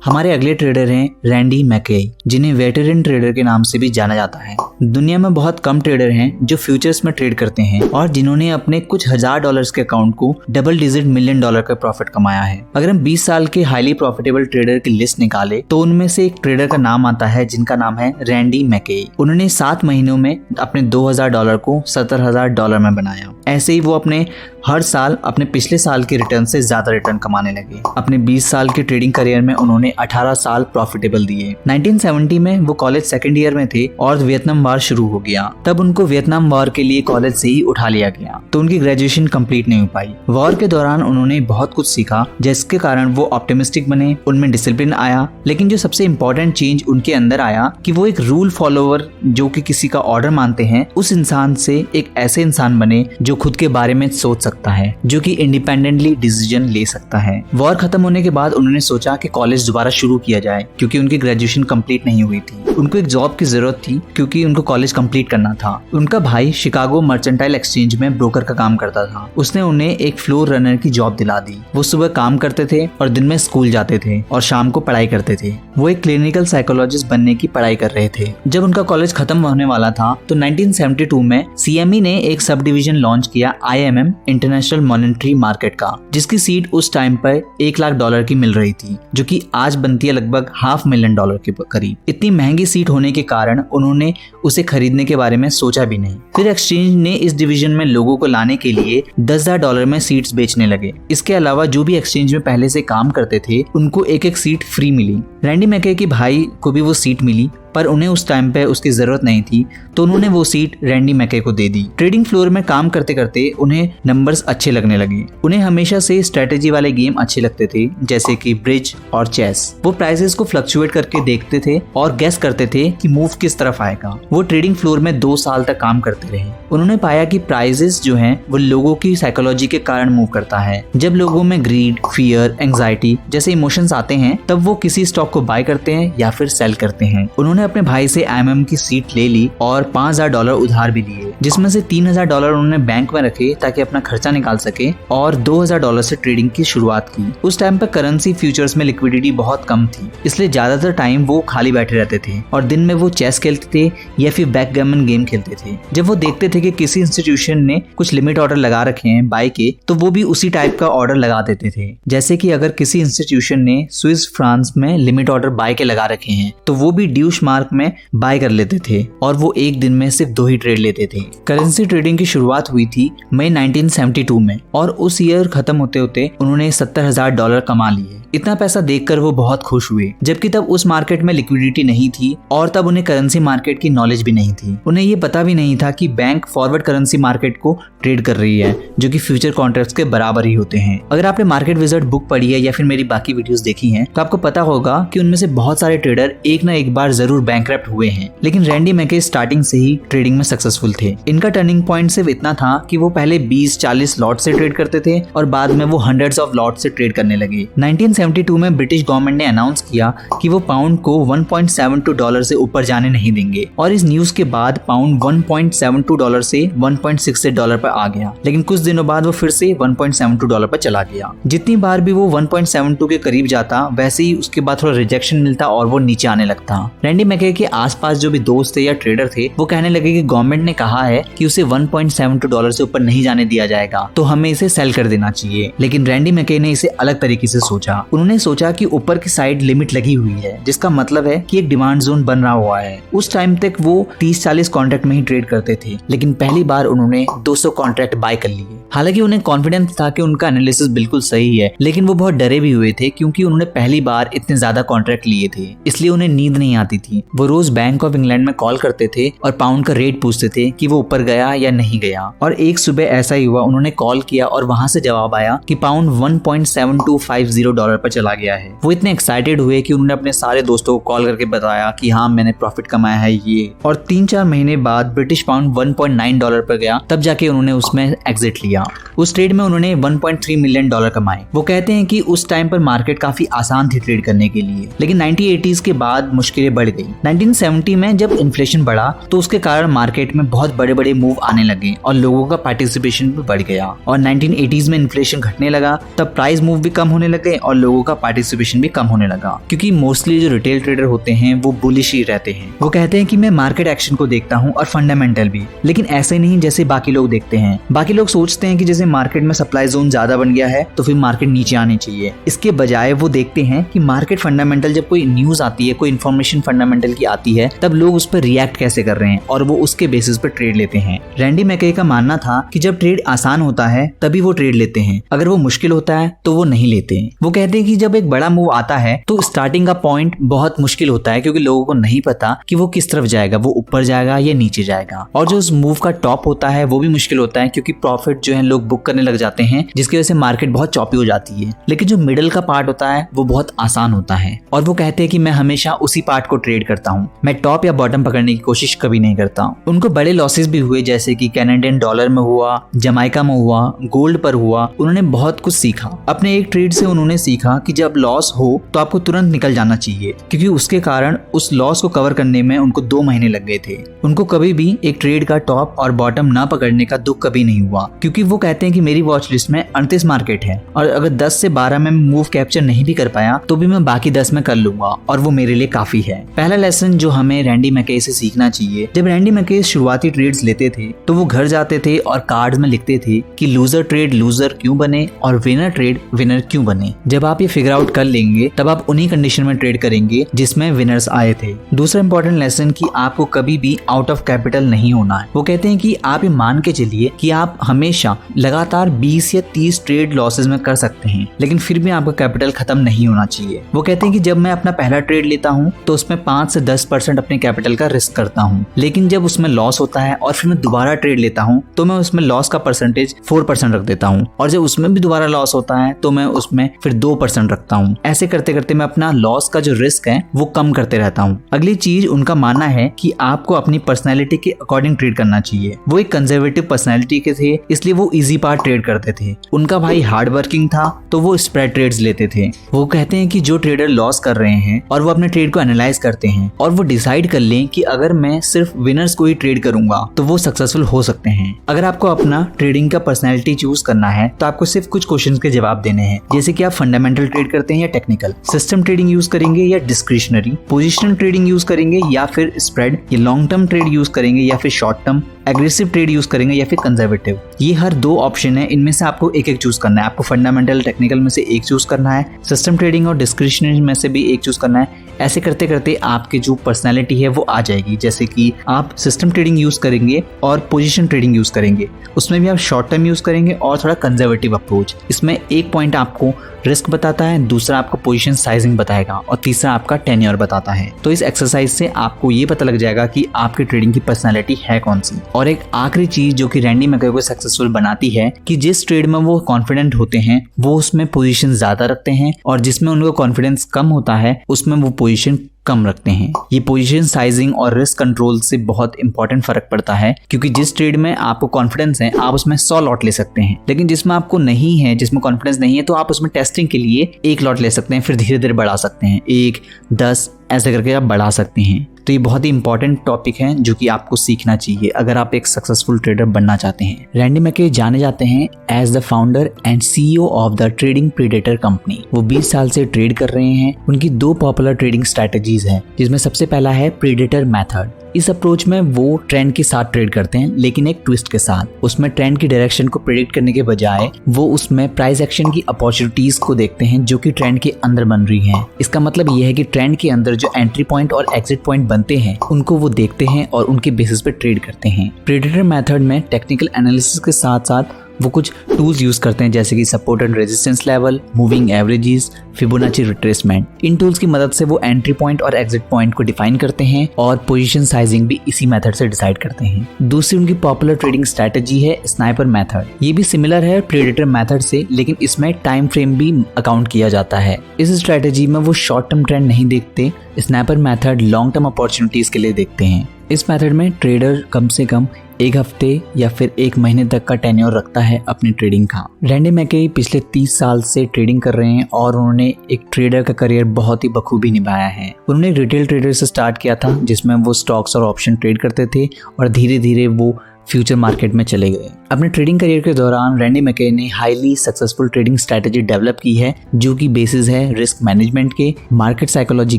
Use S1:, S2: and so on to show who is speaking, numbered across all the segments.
S1: हमारे अगले ट्रेडर हैं रैंडी मैकेई, जिन्हें वेटरन ट्रेडर के नाम से भी जाना जाता है। दुनिया में बहुत कम ट्रेडर हैं जो फ्यूचर्स में ट्रेड करते हैं और जिन्होंने अपने कुछ $1000 के अकाउंट को डबल डिजिट $1 मिलियन का प्रॉफिट कमाया है। अगर हम 20 साल के हाईली प्रॉफिटेबल ट्रेडर की लिस्ट निकाले तो उनमें से एक ट्रेडर का नाम आता है जिनका नाम है रैंडी मैकेई। उन्होंने 7 महीनों में अपने $2000 को $70,000 में बनाया। ऐसे ही वो अपने हर साल अपने पिछले साल के रिटर्न से ज्यादा रिटर्न कमाने लगे। अपने 20 साल के ट्रेडिंग करियर में उन्होंने 18 साल प्रॉफिटेबल दिए। 1970 में वो कॉलेज सेकंड ईयर में थे और वियतनाम वॉर शुरू हो गया। तब उनको वियतनाम वॉर के लिए कॉलेज से ही उठा लिया गया, तो उनकी ग्रेजुएशन कंप्लीट नहीं हो पाई। वॉर के दौरान उन्होंने बहुत कुछ सीखा, जिसके कारण वो ऑप्टिमिस्टिक बने, उनमें डिसिप्लिन आया। लेकिन जो सबसे इम्पोर्टेंट चेंज उनके अंदर आया कि वो एक रूल फॉलोवर, जो कि किसी का ऑर्डर मानते हैं, उस इंसान से एक ऐसे इंसान बने जो खुद के बारे में सोच सकता है, जो कि इंडिपेंडेंटली डिसीजन ले सकता है। वॉर खत्म होने के बाद उन्होंने सोचा कि कॉलेज दोबारा शुरू किया जाए, क्योंकि उनकी ग्रेजुएशन कंप्लीट नहीं हुई थी। उनको एक जॉब की जरूरत थी क्योंकि उनको कॉलेज कंप्लीट करना था। उनका भाई शिकागो मर्चेंटाइल एक्सचेंज में ब्रोकर का काम करता था। उसने उन्हें एक फ्लोर रनर की जॉब दिला दी। वो सुबह काम करते थे और दिन में स्कूल जाते थे और शाम को पढ़ाई करते थे। वो एक क्लिनिकल साइकोलॉजिस्ट बनने की पढ़ाई कर रहे थे। जब उनका कॉलेज खत्म होने वाला था तो 1972 में CME ने एक सब डिवीजन लॉन्च किया IMM इंटरनेशनल मॉनेटरी मार्केट का, जिसकी सीट उस टाइम पर $1 लाख की मिल रही थी, जो कि आज बनती है लगभग $500,000 के करीब। इतनी महंगी सीट होने के कारण उन्होंने उसे खरीदने के बारे में सोचा भी नहीं। फिर एक्सचेंज ने इस डिवीजन में लोगों को लाने के लिए $10,000 में सीट्स बेचने लगे। इसके अलावा जो भी एक्सचेंज में पहले से काम करते थे उनको एक एक सीट फ्री मिली। रैंडी मैकेई के भाई को भी वो सीट मिली, पर उन्हें उस टाइम पे उसकी जरूरत नहीं थी, तो उन्होंने वो सीट रैंडी मैकेई को दे दी। ट्रेडिंग फ्लोर में काम करते करते उन्हें नंबर्स अच्छे लगने लगे। उन्हें हमेशा से स्ट्रेटेजी वाले गेम अच्छे लगते थे, जैसे कि ब्रिज और चेस। वो प्राइसेस को फ्लक्चुएट करके देखते थे और गेस करते थे कि मूव किस तरफ आएगा। वो ट्रेडिंग फ्लोर में 2 साल तक काम करते रहे। उन्होंने पाया कि प्राइसेस जो हैं वो लोगों की साइकोलॉजी के कारण मूव करता है। जब लोगों में ग्रीड, फियर, एंजाइटी जैसे इमोशंस आते हैं, तब वो किसी स्टॉक को बाय करते हैं या फिर सेल करते हैं। उन्होंने अपने भाई से IMM की सीट ले ली और $5,000 उधार भी लिए, जिसमें से $3,000 उन्होंने बैंक में रखे ताकि अपना खर्चा निकाल सके, और $2,000 से ट्रेडिंग की शुरुआत की। उस टाइम पर करेंसी फ्यूचर्स में लिक्विडिटी बहुत कम थी, इसलिए ज्यादातर टाइम वो खाली बैठे रहते थे और दिन में वो चेस खेलते थे या फिर बैकगैमन गेम खेलते थे। जब वो देखते थे कि किसी इंस्टीट्यूशन ने कुछ लिमिट ऑर्डर लगा रखे हैं बाय के, तो वो भी उसी टाइप का ऑर्डर लगा देते थे। जैसे कि अगर किसी इंस्टीट्यूशन ने स्विस फ्रांस में लिमिट ऑर्डर बाय के लगा रखे हैं, तो वो भी ड्यूश मार्क में बाय कर लेते थे और वो एक दिन में सिर्फ 2 ही ट्रेड लेते थे। करेंसी ट्रेडिंग की शुरुआत हुई थी मई 1972 में और उस ईयर खत्म होते होते उन्होंने $70,000 कमा लिए। इतना पैसा देखकर वो बहुत खुश हुए, जबकि तब उस मार्केट में लिक्विडिटी नहीं थी और तब उन्हें करेंसी मार्केट की नॉलेज भी नहीं थी। उन्हें ये पता भी नहीं था कि बैंक फॉरवर्ड करेंसी मार्केट को ट्रेड कर रही है, जो कि फ्यूचर कॉन्ट्रैक्ट्स के बराबर ही होते हैं। अगर आपने मार्केट विज़र्ड बुक पढ़ी है या फिर मेरी बाकी वीडियोस देखी हैं, तो आपको पता होगा कि उनमें से बहुत सारे ट्रेडर एक ना एक बार जरूर बैंकक्रप्ट हुए हैं, लेकिन रैंडी मैकेई स्टार्टिंग से ही ट्रेडिंग में सक्सेसफुल थे। इनका टर्निंग पॉइंट सिर्फ इतना था कि वो पहले 20-40 लॉट से ट्रेड करते थे और बाद में वो हंड्रेड्स ऑफ लॉट से ट्रेड करने लगे। 1972 में ब्रिटिश गवर्नमेंट ने अनाउंस किया कि वो पाउंड को $1.72 से ऊपर जाने नहीं देंगे, और इस न्यूज के बाद पाउंड $1.72 से $1.68 पर आ गया। लेकिन कुछ दिनों बाद वो फिर से $1.72 पर चला गया। जितनी बार भी वो 1.72 के करीब जाता, वैसे ही उसके बाद थोड़ा रिजेक्शन मिलता और वो नीचे आने लगता। रैंडी मैकेई के आसपास जो भी दोस्त थे या ट्रेडर थे, वो कहने लगे कि गवर्नमेंट ने कहा है कि उसे $1.72 से ऊपर नहीं जाने दिया जाएगा, तो हमें इसे सेल कर देना चाहिए। लेकिन रैंडी मैकेई ने इसे अलग तरीके से सोचा। उन्होंने सोचा कि ऊपर की साइड लिमिट लगी हुई है, जिसका मतलब है कि एक डिमांड जोन बन रहा हुआ है। उस टाइम तक वो 30-40 कॉन्ट्रैक्ट में ही ट्रेड करते थे, लेकिन पहली बार उन्होंने 200 कॉन्ट्रैक्ट बाय कर लिए। हालांकि उन्हें कॉन्फिडेंस था कि उनका एनालिसिस बिल्कुल सही है, लेकिन वो बहुत डरे भी हुए थे क्योंकि उन्होंने पहली बार इतने ज्यादा कॉन्ट्रैक्ट लिए थे, इसलिए उन्हें नींद नहीं आती थी। वो रोज बैंक ऑफ इंग्लैंड में कॉल करते थे और पाउंड का रेट पूछते थे कि वो ऊपर गया या नहीं गया। और एक सुबह ऐसा ही हुआ, उन्होंने कॉल किया और वहां से जवाब आया कि पाउंड $1.7250 पर चला गया है। वो इतने एक्साइटेड हुए कि उन्होंने अपने सारे दोस्तों को कॉल करके बताया कि हाँ, मैंने प्रॉफिट कमाया है ये। और 3-4 महीने बाद ब्रिटिश पाउंड $1.9 पर गया, तब जाके उन्होंने उसमें एग्जिट लिया। गया। उस ट्रेड में उन्होंने $1.3 मिलियन कमाए। वो कहते हैं कि उस टाइम पर मार्केट काफी आसान थी ट्रेड करने के लिए, लेकिन 1980s के बाद मुश्किलें बढ़ गई। 1970 में जब इन्फ्लेशन बढ़ा तो उसके कारण मार्केट में बहुत बड़े बड़े मूव आने लगे और लोगों का पार्टिसिपेशन भी बढ़ गया। और 1980s में इन्फ्लेशन घटने लगा, तब प्राइस मूव भी कम होने लगे और लोगों का पार्टिसिपेशन भी कम होने लगा, क्योंकि मोस्टली जो रिटेल ट्रेडर होते हैं वो बुलिश ही रहते हैं। वो कहते हैं कि मैं मार्केट एक्शन को देखता हूँ और फंडामेंटल भी, लेकिन ऐसे नहीं जैसे बाकी लोग देखते हैं। बाकी लोग सोचते हैं कि जैसे मार्केट में सप्लाई जोन ज्यादा बन गया है तो फिर मार्केट नीचे आनी चाहिए। इसके बजाय वो देखते हैं कि मार्केट फंडामेंटल, जब कोई न्यूज आती है, कोई इन्फॉर्मेशन फंडामेंटल की आती है, तब लोग उस पर रिएक्ट कैसे कर रहे हैं और वो उसके बेसिस पर ट्रेड लेते हैं। रैंडी मैकई का मानना था कि जब ट्रेड आसान होता है तभी वो ट्रेड लेते हैं, अगर वो मुश्किल होता है तो वो नहीं लेते हैं। वो कहते हैं कि जब एक बड़ा मूव आता है तो स्टार्टिंग का पॉइंट बहुत मुश्किल होता है, क्योंकि लोगों को नहीं पता कि वो किस तरफ जाएगा, वो ऊपर जाएगा या नीचे जाएगा। और जो उस मूव का टॉप होता है वो भी मुश्किल होता है, क्योंकि प्रॉफिट जो है लोग बुक करने लग जाते हैं, जिसकी वजह से मार्केट बहुत चॉपी हो जाती है। लेकिन जो मिडिल का पार्ट होता है वो बहुत आसान होता है। और वो कहते हैं कि मैं हमेशा उसी पार्ट को ट्रेड करता हूँ, मैं टॉप या बॉटम पकड़ने की कोशिश कभी नहीं करता। उनको बड़े लॉसेस भी हुए, जैसे कि कैनेडियन डॉलर में हुआ, जमाइका में हुआ, गोल्ड पर हुआ। उन्होंने बहुत कुछ सीखा। अपने एक ट्रेड से उन्होंने सीखा कि जब लॉस हो तो आपको तुरंत निकल जाना चाहिए, क्योंकि उसके कारण उस लॉस को कवर करने में उनको 2 महीने लग गए थे। उनको कभी भी एक ट्रेड का टॉप और बॉटम ना पकड़ने का दुख कभी नहीं हुआ, क्योंकि वो कहते हैं कि मेरी वॉच लिस्ट में 38 मार्केट है और अगर 10 से 12 में मूव कैप्चर नहीं भी कर पाया तो भी मैं बाकी 10 में कर लूंगा और वो मेरे लिए काफी है। पहला लेसन जो हमें रैंडी मैकई से सीखना चाहिए, जब रैंडी मैकई शुरुआती ट्रेड्स लेते थे तो वो घर जाते थे और कार्ड्स में लिखते थे कि लूजर ट्रेड लूजर क्यों बने और विनर ट्रेड विनर क्यों बने। जब आप ये फिगर आउट कर लेंगे तब आप उन्हीं कंडीशन में ट्रेड करेंगे जिसमें विनर्स आए थे। दूसरा इंपॉर्टेंट लेसन कि आपको कभी भी आउट ऑफ कैपिटल नहीं होना है। वो कहते हैं कि आप ये मान के चलिए कि आप हमेशा लगातार 20 या 30 ट्रेड लॉसेस में कर सकते हैं, लेकिन फिर भी आपका कैपिटल खत्म नहीं होना चाहिए। वो कहते हैं कि जब मैं अपना पहला ट्रेड लेता हूँ तो उसमें 5 से 10% अपने कैपिटल का रिस्क करता हूँ, लेकिन जब उसमें लॉस होता है और फिर मैं दोबारा ट्रेड लेता हूँ तो मैं उसमें लॉस का परसेंटेज 4% रख देता हूँ, और जब उसमें भी दोबारा लॉस होता है तो मैं उसमें फिर 2% रखता हूँ। ऐसे करते करते मैं अपना लॉस का जो रिस्क है वो कम करते रहता हूँ। अगली चीज उनका मानना है कि आपको अपनी पर्सनैलिटी के अकॉर्डिंग ट्रेड करना चाहिए। वो एक कंजर्वेटिव पर्सनैलिटी के थे, इसलिए वो इजी पार्ट ट्रेड करते थे। उनका भाई हार्ड वर्किंग था तो वो स्प्रेड ट्रेड्स लेते थे। वो कहते हैं कि जो ट्रेडर लॉस कर रहे हैं और वो अपने ट्रेड को एनालाइज करते हैं और वो डिसाइड कर लें कि अगर मैं सिर्फ विनर्स को ही ट्रेड करूंगा तो वो सक्सेसफुल हो सकते हैं। अगर आपको अपना ट्रेडिंग का पर्सनैलिटी चूज करना है तो आपको सिर्फ कुछ क्वेश्चंस के जवाब देने हैं, जैसे कि आप फंडामेंटल ट्रेड करते हैं या टेक्निकल, सिस्टम ट्रेडिंग यूज करेंगे या डिस्क्रिशनरी, पोजिशनल ट्रेडिंग यूज करेंगे या फिर स्प्रेड, या लॉन्ग टर्म ट्रेड यूज करेंगे या फिर short term, aggressive trade use करेंगे या फिर कंजर्वेटिव। ये हर 2 ऑप्शन है, इनमें से आपको एक एक चूज करना है। आपको फंडामेंटल टेक्निकल में से एक चूज करना है, सिस्टम ट्रेडिंग और डिस्क्रिशनरी में से भी एक चूज करना है। ऐसे करते करते आपकी जो पर्सनालिटी है वो आ जाएगी। जैसे कि आप सिस्टम ट्रेडिंग यूज करेंगे और पोजीशन ट्रेडिंग यूज करेंगे, उसमें भी आप शॉर्ट टर्म यूज करेंगे और थोड़ा कंजर्वेटिव अप्रोच। इसमें एक पॉइंट आपको रिस्क बताता है, दूसरा आपको पोजीशन साइजिंग बताएगा और तीसरा आपका टेन्योर बताता है। तो इस एक्सरसाइज से आपको ये पता लग जाएगा कि आपकी ट्रेडिंग की पर्सनालिटी है कौन सी। और एक आखिरी चीज जो कि रैंडी मैकई को सक्सेसफुल बनाती है कि जिस ट्रेड में वो कॉन्फिडेंट होते हैं वो उसमें पोजीशन ज्यादा रखते हैं, और जिसमें उनको कॉन्फिडेंस कम होता है उसमें वो पोजीशन कम रखते हैं। ये पोजीशन साइजिंग और रिस्क कंट्रोल से बहुत इंपॉर्टेंट फर्क पड़ता है, क्योंकि जिस ट्रेड में आपको कॉन्फिडेंस है आप उसमें 100 लॉट ले सकते हैं, लेकिन जिसमें आपको नहीं है, जिसमें कॉन्फिडेंस नहीं है, तो आप उसमें टेस्टिंग के लिए 1 लॉट ले सकते हैं, फिर धीरे धीरे बढ़ा सकते हैं, 1, 10 ऐसे करके आप बढ़ा सकते हैं। तो ये बहुत ही इंपॉर्टेंट टॉपिक है जो कि आपको सीखना चाहिए अगर आप एक सक्सेसफुल ट्रेडर बनना चाहते हैं। रैंडी मैकई जाने जाते हैं as the founder and CEO of the trading predator company. वो 20 साल से ट्रेड कर रहे हैं। उनकी 2 पॉपुलर ट्रेडिंग स्ट्रेटजीज हैं, जिसमें सबसे पहला है प्रीडेटर मेथड। इस अप्रोच में वो ट्रेंड के साथ ट्रेड करते हैं, लेकिन एक ट्विस्ट के साथ। उसमें ट्रेंड की डायरेक्शन को प्रेडिक्ट करने के बजाय वो उसमें प्राइस एक्शन की अपॉर्चुनिटीज को देखते हैं जो कि ट्रेंड के अंदर बन रही हैं। इसका मतलब ये है कि ट्रेंड के अंदर जो एंट्री पॉइंट और एग्जिट पॉइंट बनते हैं उनको वो देखते हैं और उनके बेसिस पे ट्रेड करते हैं। प्रेडेटर मेथड में टेक्निकल एनालिसिस के साथ साथ वो कुछ टूल्स यूज करते हैं, जैसे कि support and resistance level, moving averages, Fibonacci retracement. In tools की मदद से वो एंट्री पॉइंट और एग्जिट पॉइंट को डिफाइन करते हैं और पोजीशन साइजिंग भी इसी मेथड से डिसाइड करते हैं। दूसरी उनकी पॉपुलर ट्रेडिंग स्ट्रेटजी है स्नाइपर मेथड। ये भी सिमिलर है प्रेडेटर मेथड से, लेकिन इसमें टाइम फ्रेम भी अकाउंट किया जाता है। इस स्ट्रेटजी में वो शॉर्ट टर्म ट्रेंड नहीं देखते, sniper method long term opportunities के लिए देखते हैं। इस मेथड में ट्रेडर कम से कम 1 हफ्ते या फिर 1 महीने तक का टेन्योर रखता है अपनी ट्रेडिंग का। रैंडी मैकई पिछले 30 साल से ट्रेडिंग कर रहे हैं और उन्होंने एक ट्रेडर का करियर बहुत ही बखूबी निभाया है। उन्होंने रिटेल ट्रेडर से स्टार्ट किया था जिसमें वो स्टॉक्स और ऑप्शन ट्रेड करते थे और धीरे धीरे वो फ्यूचर मार्केट में चले गए। अपने ट्रेडिंग करियर के दौरान रैंडी मैकई ने highly successful trading strategy develop की है जो कि बेसिस है रिस्क मैनेजमेंट के, मार्केट साइकोलॉजी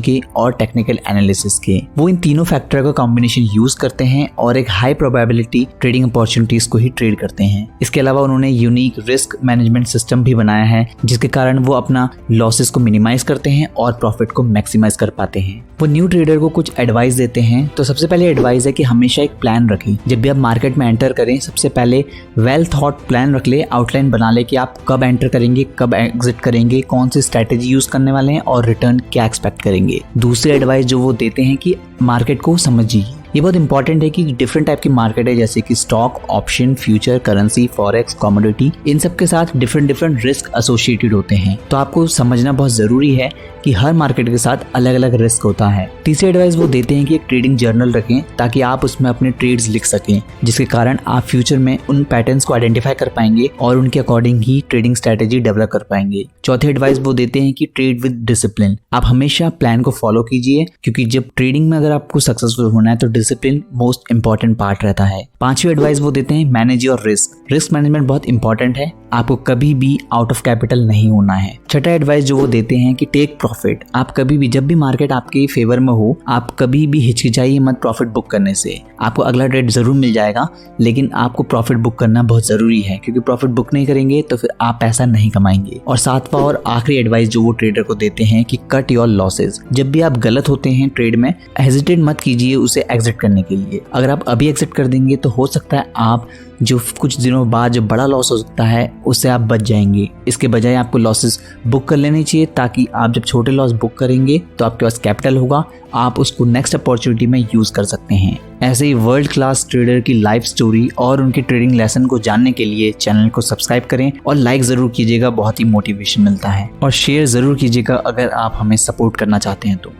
S1: के और टेक्निकल एनालिसिस के। वो इन तीनों फैक्टर का कॉम्बिनेशन यूज करते हैं और एक हाई प्रोबेबिलिटी ट्रेडिंग अपॉर्चुनिटीज को ही ट्रेड करते हैं। इसके अलावा उन्होंने यूनिक रिस्क मैनेजमेंट सिस्टम भी बनाया है जिसके कारण वो अपना लॉसेस को मिनिमाइज करते हैं और प्रॉफिट को मैक्सिमाइज कर पाते हैं। वो न्यू ट्रेडर को कुछ एडवाइस देते हैं। तो सबसे पहले एडवाइस है कि हमेशा एक प्लान रखें। जब भी आप मार्केट में एंटर करें सबसे पहले वेल थॉट प्लान रख ले, आउटलाइन बना ले कि आप कब एंटर करेंगे, कब एग्जिट करेंगे, कौन सी स्ट्रेटेजी यूज करने वाले हैं और रिटर्न क्या एक्सपेक्ट करेंगे। दूसरी एडवाइस जो वो देते हैं कि मार्केट को समझिए। ये बहुत इंपॉर्टेंट है कि डिफरेंट टाइप की मार्केट है जैसे कि stock, option, future, currency, forex, commodity, इन सब के साथ डिफरेंट रिस्क एसोसिएटेड होते हैं। तो आपको समझना बहुत जरूरी है कि हर मार्केट के साथ अलग अलग रिस्क होता है। तीसरी एडवाइस वो देते हैं कि एक ट्रेडिंग जर्नल रखें ताकि आप उसमें अपने ट्रेड्स लिख सकें जिसके कारण आप फ्यूचर में उन पैटर्न्स को आइडेंटिफाई कर पाएंगे और उनके अकॉर्डिंग ही ट्रेडिंग स्ट्रेटेजी डेवलप कर पाएंगे। चौथी एडवाइस वो देते हैं कि ट्रेड विद डिसिप्लिन। आप हमेशा प्लान को फॉलो कीजिए क्योंकि जब ट्रेडिंग में अगर आपको सक्सेसफुल होना है तो डिसिप्लिन मोस्ट इंपॉर्टेंट पार्ट रहता है। पांचवी एडवाइस वो देते हैं manage your risk. Risk management बहुत इंपॉर्टेंट है, आपको कभी भी आउट ऑफ कैपिटल नहीं होना है। छठा एडवाइस जो वो देते हैं कि टेक प्रॉफिट। आप कभी भी जब भी मार्केट आपके फेवर में हो आप कभी भी हिचकिचाइए मत प्रॉफिट बुक करने से। आपको अगला ट्रेड जरूर मिल जाएगा लेकिन आपको प्रॉफिट बुक करना बहुत जरूरी है क्योंकि प्रॉफिट बुक नहीं करेंगे तो फिर आप पैसा नहीं कमाएंगे। और सातवां और आखिरी एडवाइस जो वो ट्रेडर को देते हैं कि कट योर लॉसेज। जब भी आप गलत होते हैं ट्रेड में हेजिटेट मत कीजिए उसे एग्जिट करने के लिए। अगर आप अभी एग्जिट कर देंगे तो हो सकता है आप जो कुछ दिनों बाद जो बड़ा लॉस हो सकता है उससे आप बच जाएंगे। इसके बजाय आपको लॉसेस बुक कर लेने चाहिए ताकि आप जब छोटे लॉस बुक करेंगे तो आपके पास कैपिटल होगा, आप उसको नेक्स्ट अपॉर्चुनिटी में यूज कर सकते हैं। ऐसे ही वर्ल्ड क्लास ट्रेडर की लाइफ स्टोरी और उनके ट्रेडिंग लेसन को जानने के लिए चैनल को सब्सक्राइब करें और लाइक जरूर कीजिएगा, बहुत ही मोटिवेशन मिलता है। और शेयर जरूर कीजिएगा अगर आप हमें सपोर्ट करना चाहते हैं तो।